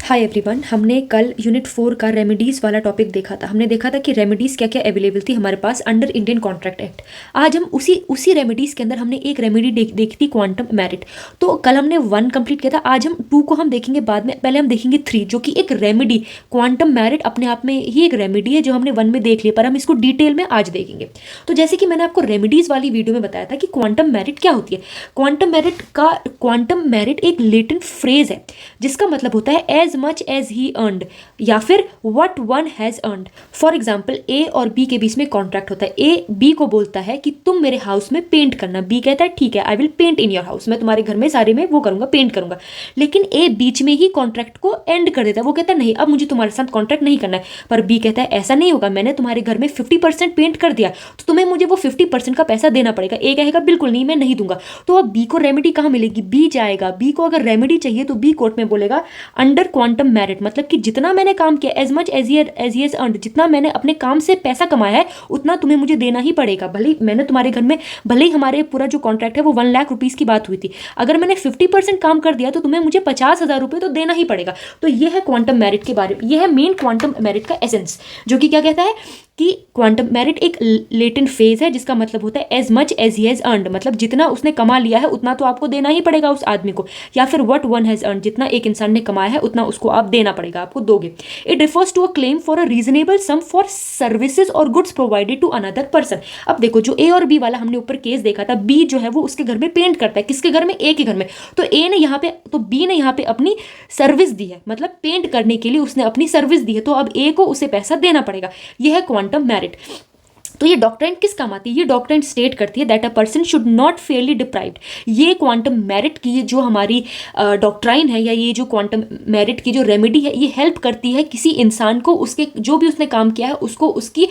Hi everyone, हमने कल unit 4 का रेमेडीज़ वाला टॉपिक देखा था। हमने देखा था कि रेमेडीज़ क्या क्या अवेलेबल थी हमारे पास अंडर इंडियन कॉन्ट्रैक्ट एक्ट। आज हम उसी रेमेडीज़ के अंदर हमने एक रेमेडी देखी थी, क्वांटम मेरिट। तो कल हमने 1 कंप्लीट किया था, आज हम 2 को हम देखेंगे बाद में। पहले हम देखेंगे 3, जो कि एक रेमेडी, क्वांटम मेरिट अपने आप में ही एक रेमेडी है जो हमने 1 में देख लिया, पर हम इसको डिटेल में आज देखेंगे। तो जैसे कि मैंने आपको रेमेडीज़ वाली वीडियो में बताया था कि क्वांटम मेरिट क्या होती है। क्वांटम मेरिट एक लेटेंट फ्रेज है जिसका मतलब होता है as much as he earned, या फिर what one has earned. For example, A और बी के बीच में कॉन्ट्रैक्ट होता है। ए बी को बोलता है कि तुम मेरे हाउस में पेंट करना। बी कहता है ठीक है, I will paint in your house, मैं तुम्हारे घर में सारे में वो करूंगा, पेंट करूंगा। लेकिन ए बीच में ही कॉन्ट्रैक्ट को एंड कर देता है। वो कहता है नहीं, अब मुझे तुम्हारे साथ कॉन्ट्रैक्ट नहीं करना है। पर बी कहता है ऐसा नहीं होगा, मैंने तुम्हारे घर में 50% पेंट कर दिया, तो तुम्हें मुझे वो 50% का पैसा देना पड़ेगा। ए कहेगा बिल्कुल नहीं, मैं नहीं दूंगा। तो अब बी को रेमेडी कहाँ मिलेगी? बी जाएगा, बी को अगर रेमेडी चाहिए तो बी कोर्ट में बोलेगा अंडर क्वांटम मेरिट, मतलब कि जितना मैंने काम किया, as much as he has earned, जितना मैंने अपने काम से पैसा कमाया है उतना तुम्हें मुझे देना ही पड़ेगा। भले ही मैंने तुम्हारे घर में, भले ही हमारे पूरा जो कॉन्ट्रैक्ट है वो 1 लाख रुपीज की बात हुई थी, अगर मैंने 50% काम कर दिया तो तुम्हें मुझे 50,000 रुपये तो देना ही पड़ेगा। तो यह है क्वांटम मेरिट के बारे में, यह है मेन क्वांटम मेरिट का एसेंस, जो कि क्या कहता है कि क्वांटम मेरिट एक लेटेंट फेज है जिसका मतलब होता है as much as he has earned, मतलब जितना उसने कमा लिया है उतना तो आपको देना ही पड़ेगा उस आदमी को। या फिर व्हाट वन हैज अर्नड, जितना एक इंसान ने कमाया है उतना उसको आप देना पड़ेगा, आपको दोगे। It refers to a claim for a reasonable sum for services और goods provided to another person. अब देखो, जो ए और बी वाला हमने ऊपर केस देखा था, बी जो है वो उसके घर में पेंट करता है। किसके घर में? ए के घर में। तो ए ने यहाँ पे, तो बी ने यहाँ पे अपनी सर्विस दी है, मतलब पेंट करने के लिए उसने अपनी सर्विस दी है, तो अब ए को उसे पैसा देना पड़ेगा। यह है क्वांटम मेरिट। तो ये डॉक्ट्राइन किस काम आती है? ये डॉक्ट्राइन स्टेट करती है that a person should not Fairlie deprived. ये क्वांटम मेरिट की जो हमारी डॉक्ट्राइन है, या ये जो क्वांटम मेरिट की जो रेमेडी है, ये हेल्प करती है किसी इंसान को उसके जो भी उसने काम किया है उसको उसकी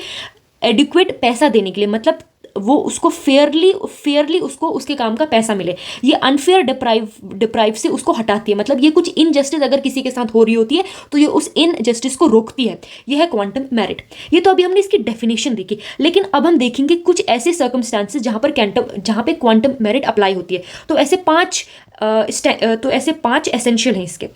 एडिक्वेट पैसा देने के लिए, मतलब वो उसको फेयरली उसको उसके काम का पैसा मिले। ये अनफेयर डिप्राइव से उसको हटाती है, मतलब ये कुछ इनजस्टिस अगर किसी के साथ हो रही होती है तो ये उस इनजस्टिस को रोकती है। ये है क्वांटम मेरिट। ये तो अभी हमने इसकी डेफिनेशन देखी, लेकिन अब हम देखेंगे कुछ ऐसे सर्कमस्टांसेस जहां पे क्वांटम मेरिट अप्लाई होती है। तो ऐसे 5 एसेंशियल हैं इसके।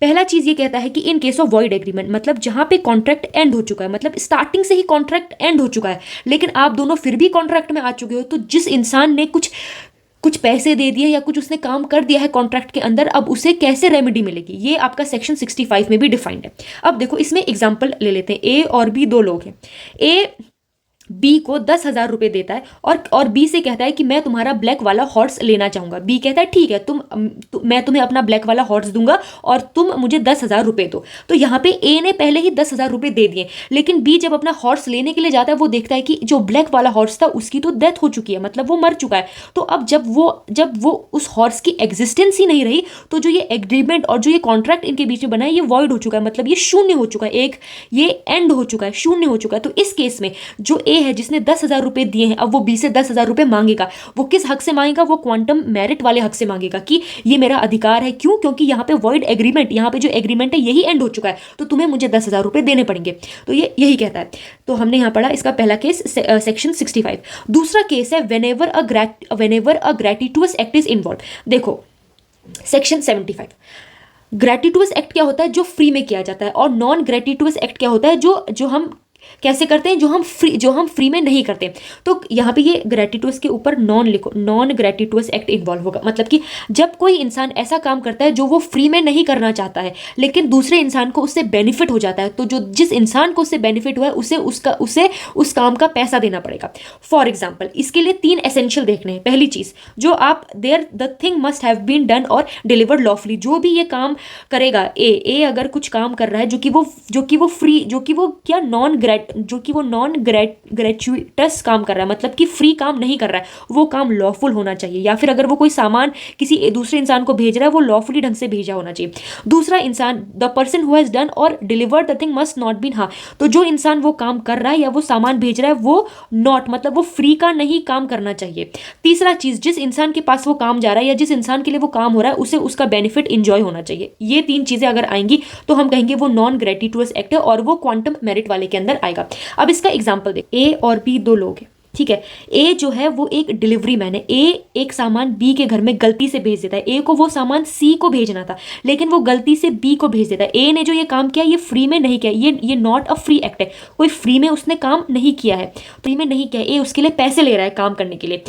पहला चीज ये कहता है कि in case of void agreement, मतलब जहां पे कॉन्ट्रैक्ट एंड हो चुका है, मतलब स्टार्टिंग से ही कॉन्ट्रैक्ट एंड हो चुका है, लेकिन आप दोनों फिर भी कॉन्ट्रैक्ट में आ चुके हो, तो जिस इंसान ने कुछ पैसे दे दिए या कुछ उसने काम कर दिया है कॉन्ट्रैक्ट के अंदर, अब उसे कैसे रेमेडी मिलेगी, ये आपका सेक्शन 65 में भी डिफाइंड है। अब देखो, इसमें एग्जाम्पल ले लेते हैं। ए और बी 2 लोग हैं। ए बी को 10,000 रुपए देता है और बी से कहता है कि मैं तुम्हारा ब्लैक वाला हॉर्स लेना चाहूंगा। बी कहता है ठीक है, मैं तुम्हें अपना ब्लैक वाला हॉर्स दूंगा और तुम मुझे 10,000 रुपए दो। तो यहाँ पे ए ने पहले ही 10,000 रुपए दे दिए, लेकिन बी जब अपना हॉर्स लेने के लिए जाता है वो देखता है कि जो ब्लैक वाला हॉर्स था उसकी तो डेथ हो चुकी है, मतलब वो मर चुका है। तो अब जब वो उस हॉर्स की एग्जिस्टेंस ही नहीं रही, तो जो ये एग्रीमेंट और जो ये कॉन्ट्रैक्ट इनके बीच में बना है ये वॉइड हो चुका है, मतलब ये शून्य हो चुका है, ये एंड हो चुका है, शून्य हो चुका है। तो इस केस में जो ए है जिसने 10,000 रुपए दिए हैं, अब वो बी से 10,000 रुपए मांगेगा। वो किस हक से मांगेगा? वो क्वांटम मेरिट वाले हक से मांगेगा कि ये मेरा अधिकार है। क्यों? क्योंकि यहाँ पे वॉइड एग्रीमेंट, यहाँ पे जो एग्रीमेंट है यही एंड हो चुका है, तो तुम्हें मुझे 10,000 रुपए देने पड़ेंगे। तो ये यही कहता है। तो हमने यहाँ पढ़ा इसका पहला केस सेक्शन 65। दूसरा केस है whenever a gratuitous act is involve. देखो, सेक्शन 75। ग्रेटिटुअस एक्ट क्या होता है? जो फ्री में किया जाता है। और नॉन ग्रेटिटुअस एक्ट क्या होता है? जो हम कैसे करते हैं, जो हम फ्री में नहीं करते। तो यहाँ पे ये ग्रेटिटुअस के ऊपर नॉन लिखो, नॉन ग्रेटिटुअस एक्ट इन्वॉल्व होगा। मतलब कि जब कोई इंसान ऐसा काम करता है जो वो फ्री में नहीं करना चाहता है, लेकिन दूसरे इंसान को उससे बेनिफिट हो जाता है, तो जो जिस इंसान को उससे बेनिफिट हुआ है उसे उस काम का पैसा देना पड़ेगा। फॉर एग्जाम्पल, इसके लिए 3 एसेंशियल देखने हैं। पहली चीज, जो आप the thing must have been done और डिलीवर्ड लॉफुली। जो भी ये काम करेगा, ए अगर कुछ काम कर रहा है जो कि वो नॉन ग्रेचुइटस काम कर रहा है, मतलब कि फ्री काम नहीं कर रहा है, वो काम लॉफुल होना चाहिए। या फिर अगर वो कोई सामान किसी दूसरे इंसान को भेज रहा है, वो लॉफुली ढंग से भेजा होना चाहिए। दूसरा इंसान, the person who has done और delivered the thing must not been, हाँ, तो जो इंसान वो काम कर रहा है या वो सामान भेज रहा है वो नॉट, मतलब वो फ्री का नहीं काम करना चाहिए। तीसरा चीज, जिस इंसान के पास वो काम जा रहा है या जिस इंसान के लिए वो काम हो रहा है उसे उसका बेनिफिट इंजॉय होना चाहिए। ये 3 चीजें अगर आएंगी तो हम कहेंगे वो नॉन ग्रेटिटुअस एक्ट है और वो क्वांटम मेरिट वाले के अंदर आएगा। अब इसका एग्जांपल देख। ए और बी 2 लोग हैं। ठीक है। ए जो है वो एक डिलीवरी मैन है, ए एक सामान बी के घर में गलती से भेज देता है, ए को वो सामान सी को भेजना था लेकिन वो गलती से बी को भेज देता है। ए ने जो ये काम किया ये फ्री में नहीं किया, ये नॉट अ फ्री एक्ट है, कोई फ्री में उसने काम नहीं किया है, फ्री में नहीं किया, ए उसके लिए पैसे ले रहा है काम करने के लिए।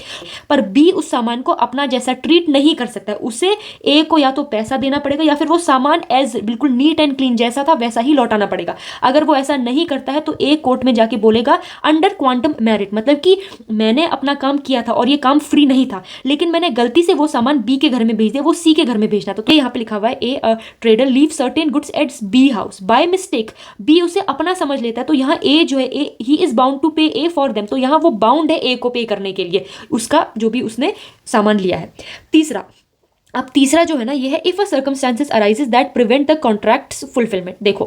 पर बी उस सामान को अपना जैसा ट्रीट नहीं कर सकता है, उसे ए को या तो पैसा देना पड़ेगा या फिर वो सामान एज बिल्कुल नीट एंड क्लीन जैसा था वैसा ही लौटाना पड़ेगा। अगर वो ऐसा नहीं करता है तो ए कोर्ट में जाके बोलेगा अंडर क्वांटम मेरिट, मतलब कि मैंने अपना काम किया था और ये काम फ्री नहीं था लेकिन मैंने गलती से वो सामान बी के घर में भेज दिया, वो सी के घर में भेजना था। तो यहाँ पे लिखा हुआ है a trader leave certain goods at B house by mistake, B उसे अपना समझ लेता है, तो यहाँ ए जो है ए ही इज बाउंड टू पे ए फॉर देम, तो यहाँ वो बाउंड है ए को पे करने के लिए उसका जो भी उसने सामान लिया है। अब तीसरा जो है ना ये है if a circumstances arises that prevent the contracts fulfilment. देखो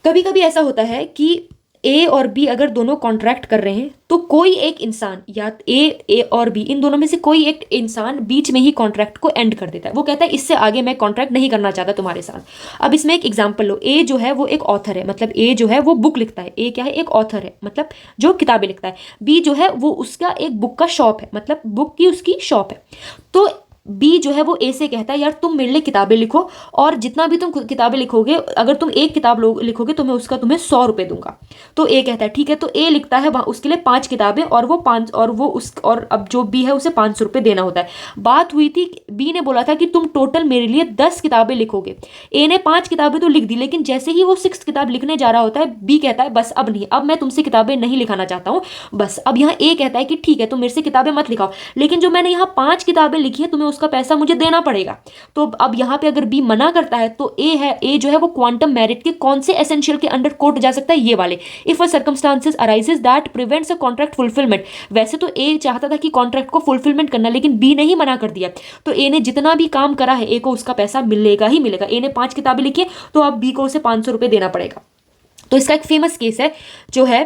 कभी कभी ऐसा होता है कि ए और बी अगर दोनों कॉन्ट्रैक्ट कर रहे हैं तो कोई एक इंसान या ए और बी इन दोनों में से कोई एक इंसान बीच में ही कॉन्ट्रैक्ट को एंड कर देता है, वो कहता है इससे आगे मैं कॉन्ट्रैक्ट नहीं करना चाहता तुम्हारे साथ। अब इसमें एक एग्जांपल लो, ए जो है वो एक ऑथर है, मतलब ए जो है वो बुक लिखता है, ए क्या है एक ऑथर है मतलब जो किताबें लिखता है, बी जो है वो उसका एक बुक का शॉप है, मतलब बुक की उसकी शॉप है। तो बी जो है वो ए से कहता है यार तुम मेरे लिए किताबें लिखो और जितना भी तुम किताबें लिखोगे अगर तुम एक किताब लिखोगे तो मैं उसका तुम्हें 100 रुपये दूंगा। तो ए कहता है ठीक है, तो ए लिखता है उसके लिए 5 किताबें और वो 5 और अब जो बी है उसे 500 रुपये देना होता है। बात हुई थी बी ने बोला था कि तुम टोटल मेरे लिए 10 किताबें लिखोगे, ए ने 5 किताबें तो लिख दी लेकिन जैसे ही वो 6th किताब लिखने जा रहा होता है बी कहता है बस अब नहीं, अब मैं तुमसे किताबें नहीं लिखाना चाहता हूँ बस। अब यहाँ ए कहता है कि ठीक है तुम मेरे से किताबें मत लिखाओ लेकिन जो मैंने यहाँ 5 किताबें लिखी है तुम्हें उसका पैसा मुझे देना पड़ेगा। तो अब यहाँ पे अगर बी मना करता है तो ए जो है वो क्वांटम मेरिट के कौन से एसेंशियल के अंडर कोर्ट जा सकता है, ये वाले if a circumstances arises that prevents a contract fulfilment. वैसे तो ए चाहता था कि कॉन्ट्रैक्ट को फुलफिलमेंट करना लेकिन बी ने ही मना कर दिया, तो ए ने जितना भी काम करा है ए को उसका पैसा मिलेगा ही मिलेगा। ए ने 5 किताबें लिखी है तो अब बी को उसे 500 रुपये देना पड़ेगा। तो इसका एक फेमस केस है जो है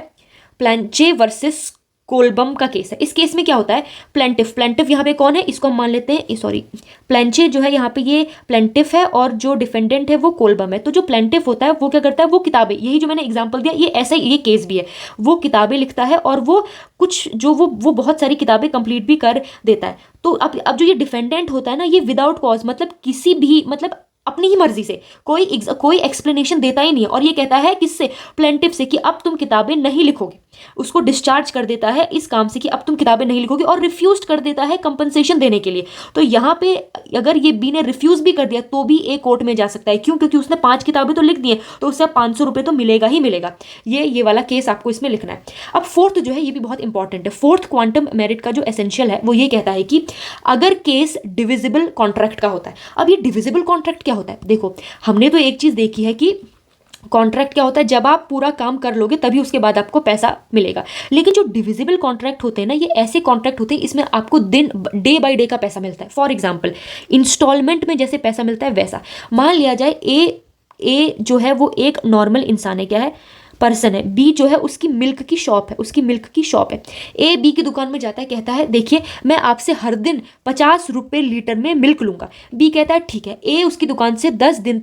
प्लेंचे वर्सेस कोलबम का केस है। इस केस में क्या होता है, प्लेंटिफ यहाँ पे कौन है, इसको हम मान लेते हैं सॉरी प्लेंचे जो है यहाँ पे ये प्लेंटिफ है और जो डिफेंडेंट है वो कोलबम है। तो जो प्लेंटिफ होता है वो क्या करता है, वो किताबें, यही जो मैंने एग्जांपल दिया ये ऐसा ही ये केस भी है, वो किताबें लिखता है और वो कुछ जो वो बहुत सारी किताबें कंप्लीट भी कर देता है। तो अब जो ये डिफेंडेंट होता है ना ये विदाउट कॉज मतलब किसी भी मतलब अपनी ही मर्जी से कोई एक्सप्लेनेशन देता ही नहीं है और ये कहता है किससे, प्लेंटिफ से, कि अब तुम किताबें नहीं लिखोगे, उसको डिस्चार्ज कर देता है इस काम से कि अब तुम किताबें नहीं लिखोगे और रिफ्यूज कर देता है कंपनसेशन देने के लिए। तो यहाँ पे अगर ये बी ने रिफ्यूज भी कर दिया तो भी ए कोर्ट में जा सकता है, क्यों, क्योंकि उसने 5 किताबें तो लिख दी हैं तो उससे 500 रुपये तो मिलेगा ही मिलेगा। ये वाला केस आपको इसमें लिखना है। अब फोर्थ जो है ये भी बहुत इंपॉर्टेंट है, फोर्थ क्वांटम मेरिट का जो एसेंशियल है वो ये कहता है कि अगर केस डिविजिबल कॉन्ट्रैक्ट का होता है। अब ये डिविजिबल कॉन्ट्रैक्ट क्या होता है, देखो हमने तो एक चीज देखी है कि कॉन्ट्रैक्ट क्या होता है, जब आप पूरा काम कर लोगे तभी उसके बाद आपको पैसा मिलेगा, लेकिन जो डिविजिबल कॉन्ट्रैक्ट होते हैं ना ये ऐसे कॉन्ट्रैक्ट होते हैं इसमें आपको डे बाय डे का पैसा मिलता है। फॉर एग्जांपल इंस्टॉलमेंट में जैसे पैसा मिलता है वैसा मान लिया जाए ए जो है वो एक नॉर्मल इंसान है, क्या है, पर्सन है, बी जो है उसकी मिल्क की शॉप है, ए बी की दुकान में जाता है, कहता है देखिए मैं आपसे हर दिन 50 रुपये लीटर में मिल्क लूंगा। बी कहता है ठीक है, ए उसकी दुकान से 10 दिन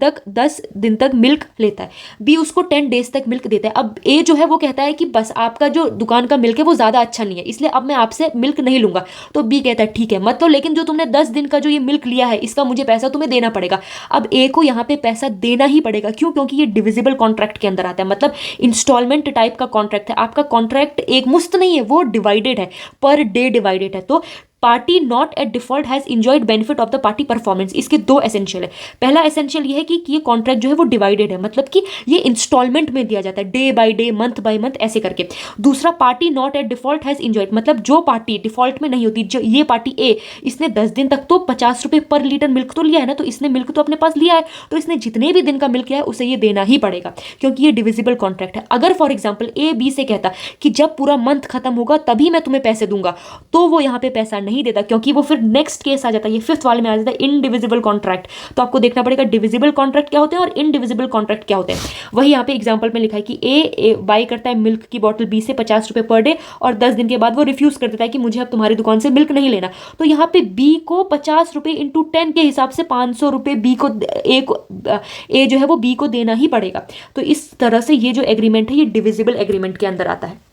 तक मिल्क लेता है, बी उसको 10 डेज तक मिल्क देता है। अब ए जो है वो कहता है कि बस आपका जो दुकान का मिल्क है वो ज़्यादा अच्छा नहीं है इसलिए अब मैं आपसे मिल्क नहीं लूंगा। तो बी कहता है ठीक है मतलब, लेकिन जो तुमने 10 दिन का जो ये मिल्क लिया है इसका मुझे पैसा तुम्हें देना पड़ेगा। अब ए को यहाँ पे पैसा देना ही पड़ेगा, क्यों, क्योंकि ये डिविजिबल कॉन्ट्रैक्ट के अंदर आता है, मतलब इंस्टॉलमेंट टाइप का कॉन्ट्रैक्ट है। आपका कॉन्ट्रैक्ट एक मुश्त नहीं है, वो डिवाइडेड है, पर डे डिवाइडेड है। तो party not at default has enjoyed benefit of the party performance. इसके 2 एसेंशियल है। पहला एसेंशियल ये है कि ये कॉन्ट्रैक्ट जो है वो डिवाइडेड है, मतलब कि ये इंस्टॉलमेंट में दिया जाता है, day by day, month by month ऐसे करके। दूसरा party not at default has enjoyed, मतलब जो पार्टी डिफॉल्ट में नहीं होती, जो ये पार्टी ए, इसने 10 दिन तक तो 50 रुपये पर लीटर मिल्क तो लिया है ना, तो इसने मिल्क तो अपने पास लिया है, तो इसने जितने भी दिन का मिल्क लिया है उसे ये देना ही पड़ेगा, क्योंकि ये डिविजिबल कॉन्ट्रैक्ट है। अगर फॉर एग्जाम्पल ए बी से कहता कि जब पूरा मंथ खत्म होगा तभी मैं तुम्हें पैसे दूंगा, तो वो यहाँ पे पैसा नहीं देता, क्योंकि वो फिर नेक्स्ट केस आ जाता है, ये 5th वाले में आ जाता है इनडिविजिबल कॉन्ट्रैक्ट। तो आपको देखना पड़ेगा डिविजिबल कॉन्ट्रैक्ट क्या होते हैं और इनडिविजिबल कॉन्ट्रैक्ट क्या होते हैं। वही यहाँ पे एग्जांपल में लिखा है कि ए बाई करता है मिल्क की बॉटल बी से 50 रुपये पर डे और 10 दिन के बाद वो रिफ्यूज कर देता है कि मुझे अब तुम्हारी दुकान से मिल्क नहीं लेना। तो यहाँ पे बी को 50 रुपये इंटू 10 के हिसाब से 500 रुपये बी को ए जो है वो बी को देना ही पड़ेगा। तो इस तरह से ये जो एग्रीमेंट है ये डिविजिबल एग्रीमेंट के अंदर आता है।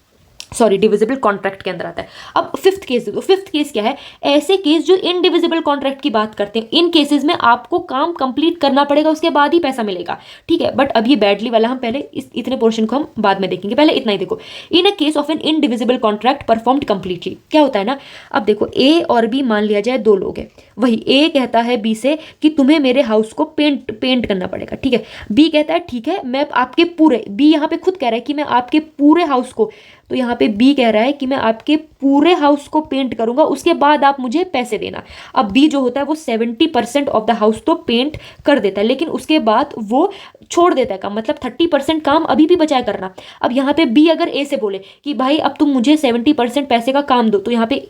सॉरी डिविजिबल कॉन्ट्रैक्ट के अंदर आता है। अब फिफ्थ केस देखो, फिफ्थ केस क्या है, ऐसे केस जो इनडिविजिबल कॉन्ट्रैक्ट की बात करते हैं। इन केसेस में आपको काम कंप्लीट करना पड़ेगा, उसके बाद ही पैसा मिलेगा, ठीक है। बट अब ये बैडली वाला हम पहले इतने पोर्शन को हम बाद में देखेंगे, पहले इतना ही देखो। In a case of an indivisible contract performed completely, क्या होता है ना, अब देखो ए और बी मान लिया जाए दो लोग हैं, वही ए कहता है बी से कि तुम्हें मेरे हाउस को पेंट करना पड़ेगा, ठीक है। बी कहता है ठीक है, मैं आपके पूरे, बी यहाँ पे खुद कह रहा है कि मैं आपके पूरे हाउस को, तो यहाँ पे बी कह रहा है कि मैं आपके पूरे हाउस को पेंट करूंगा, उसके बाद आप मुझे पैसे देना। अब बी जो होता है वो 70% ऑफ द हाउस तो पेंट कर देता है, लेकिन उसके बाद वो छोड़ देता है काम, मतलब 30% काम अभी भी बचाया करना। अब यहाँ पे बी अगर ए से बोले कि भाई अब तुम मुझे 70% पैसे का काम दो, तो यहाँ पे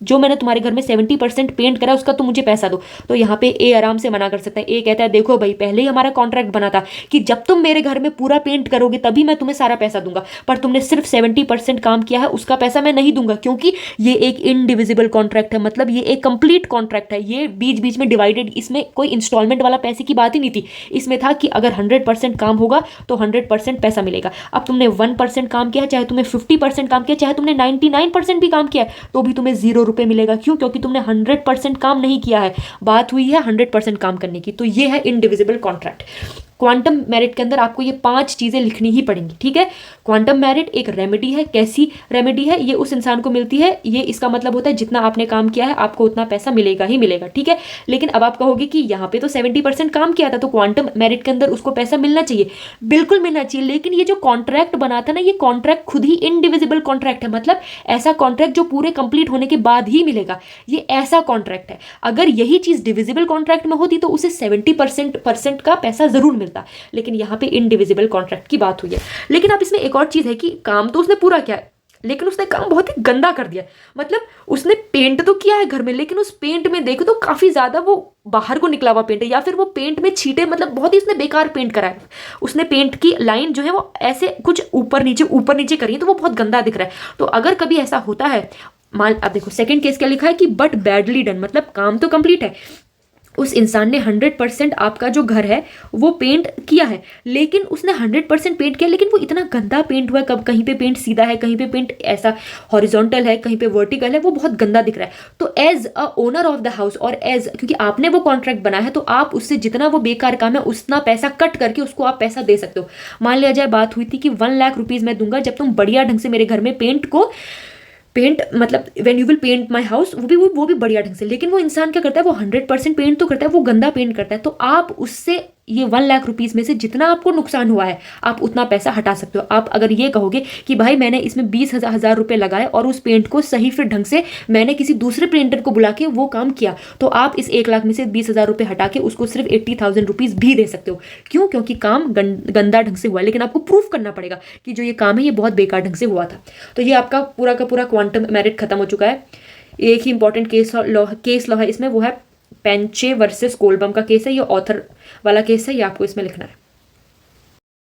जो मैंने तुम्हारे घर में 70% पेंट करा उसका तुम मुझे पैसा दो, तो यहाँ पे ए आराम से मना कर सकता है। ए कहता है देखो भाई पहले ही हमारा कॉन्ट्रैक्ट बना था कि जब तुम मेरे घर में पूरा पेंट करोगे तभी मैं तुम्हें सारा पैसा दूंगा, पर तुमने सिर्फ 70% काम किया है, उसका पैसा मैं नहीं दूंगा, क्योंकि ये एक इनडिविजिबल कॉन्ट्रैक्ट है, मतलब ये एक कंप्लीट कॉन्ट्रैक्ट है, ये बीच बीच में डिवाइडेड, इसमें कोई इंस्टॉलमेंट वाला पैसे की बात ही नहीं थी। इसमें था कि अगर 100% काम होगा तो 100% पैसा मिलेगा। अब तुमने 1% काम किया, चाहे तुमने 50% काम किया, चाहे तुमने 99% भी काम किया, तो भी तुम्हें 0 रुपये मिलेगा। क्यों? क्योंकि तुमने 100% काम नहीं किया है, बात हुई है 100% काम करने की। तो ये है इनडिविजिबल कॉन्ट्रैक्ट। क्वांटम मेरिट के अंदर आपको ये 5 चीजें लिखनी ही पड़ेंगी, ठीक है। क्वांटम मेरिट एक रेमेडी है, कैसी रेमेडी है, ये उस इंसान को मिलती है, ये इसका मतलब होता है जितना आपने काम किया है आपको उतना पैसा मिलेगा ही मिलेगा, ठीक है। लेकिन अब आप कहोगे कि यहाँ पे तो 70% काम किया था, तो क्वांटम मेरिट के अंदर उसको पैसा मिलना चाहिए, बिल्कुल मिलना चाहिए। लेकिन ये जो कॉन्ट्रैक्ट बना था ना, ये कॉन्ट्रैक्ट खुद ही इनडिविजिबल कॉन्ट्रैक्ट है, मतलब ऐसा कॉन्ट्रैक्ट जो पूरे कंप्लीट होने के बाद ही मिलेगा, ये ऐसा कॉन्ट्रैक्ट है। अगर यही चीज डिविजिबल कॉन्ट्रैक्ट में होती तो उसे 70% का पैसा जरूर मिलता, लेकिन यहां पे इनडिविजिबल कॉन्ट्रैक्ट की बात हुई है। लेकिन अब इसमें एक और चीज है कि काम तो उसने पूरा किया है, लेकिन उसने काम बहुत ही गंदा कर दिया। मतलब उसने पेंट तो किया है घर में, लेकिन उस पेंट में देखो तो काफी ज्यादा वो बाहर को निकला हुआ पेंट है, या फिर वो पेंट में छींटे, मतलब बहुत ही उसने बेकार पेंट करा है। उसने पेंट की लाइन जो है वो ऐसे कुछ ऊपर नीचे करी है, तो वो बहुत गंदा दिख रहा है। तो अगर कभी ऐसा होता है, मान अब देखो सेकंड केस क्या लिखा है कि बट बैडली डन, मतलब काम तो कंप्लीट है, उस इंसान ने 100% आपका जो घर है वो पेंट किया है, लेकिन उसने 100% पेंट किया, लेकिन वो इतना गंदा पेंट हुआ है, कब कहीं पे पेंट सीधा है, कहीं पे पेंट ऐसा हॉरिजॉन्टल है, कहीं पे वर्टिकल है, वो बहुत गंदा दिख रहा है। तो as a owner of the house, और एज, क्योंकि आपने वो कॉन्ट्रैक्ट बनाया है, तो आप उससे जितना वो बेकार काम है उतना पैसा कट करके उसको आप पैसा दे सकते हो। मान लिया जाए बात हुई थी कि 1 लाख रुपीज मैं दूंगा जब तुम बढ़िया ढंग से मेरे घर में पेंट मतलब when you will paint my house, वो भी बढ़िया ढंग से। लेकिन वो इंसान क्या करता है, वो 100% पेंट तो करता है, वो गंदा पेंट करता है। तो आप उससे ये 1 लाख रुपीज में से जितना आपको नुकसान हुआ है आप उतना पैसा हटा सकते हो। आप अगर ये कहोगे कि भाई मैंने इसमें 20,000 रुपए लगाए और उस पेंट को सही फिर ढंग से मैंने किसी दूसरे पेंटर को बुला के वो काम किया, तो आप इस 1 लाख में से 20,000 रुपए हटा के उसको सिर्फ 80,000 रुपीज भी दे सकते हो। क्यों? क्योंकि काम गंदा ढंग से हुआ, लेकिन आपको प्रूफ करना पड़ेगा कि जो ये काम है ये बहुत बेकार ढंग से हुआ था। तो ये आपका पूरा का पूरा क्वांटम मेरिट खत्म हो चुका है। एक ही इंपॉर्टेंट केस लॉ है इसमें, वो है पेंचे वर्सेस कोलबम का केस है, ये ऑथर वाला केस है, ये आपको इसमें लिखना है।